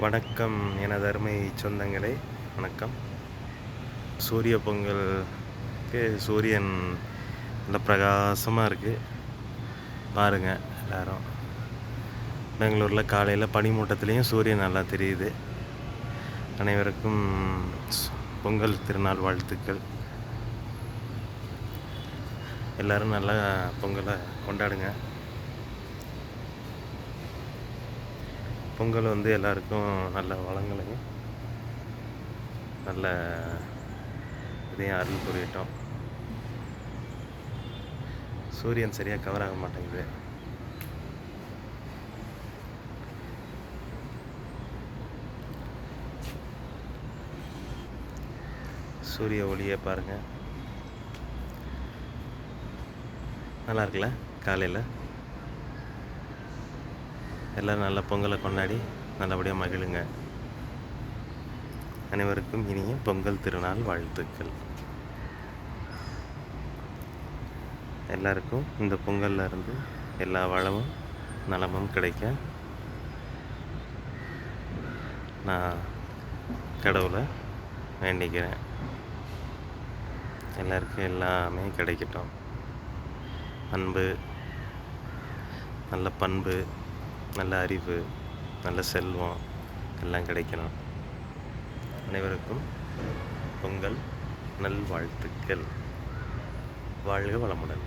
வணக்கம் எனது அருமை சொந்தங்களே, வணக்கம். சூரிய பொங்கலுக்கு சூரியன் நல்ல பிரகாசமாக இருக்குது. பாருங்கள் எல்லாரும். பெங்களூரில் காலையில் பனிமூட்டத்துலேயும் சூரியன் நல்லா தெரியுது. அனைவருக்கும் பொங்கல் திருநாள் வாழ்த்துக்கள். எல்லோரும் நல்லா பொங்கலை கொண்டாடுங்க. பொங்கல் எல்லாருக்கும் நல்ல வளங்களையும் நல்ல இதையும் அருள் புரியட்டும். சூரியன் சரியாக கவர் ஆக மாட்டேங்குது. சூரிய ஒளியை பாருங்கள், நல்லா இருக்குல்ல? காலையில் எல்லோரும் நல்லா பொங்கலை கொண்டாடி நல்லபடியாக மகிழுங்க. அனைவருக்கும் இனிய பொங்கல் திருநாள் வாழ்த்துக்கள். எல்லாருக்கும் இந்த பொங்கலில் இருந்து எல்லா வளமும் நலமும் கிடைக்க நான் கடவுளை வேண்டிக்கிறேன். எல்லாருக்கும் எல்லாமே கிடைக்கட்டும். அன்பு, நல்ல பண்பு, நல்ல அறிவு, நல்ல செல்வம் எல்லாம் கிடைக்கணும். அனைவருக்கும் பொங்கல் நல்வாழ்த்துக்கள். வாழ்க வளமுடன்.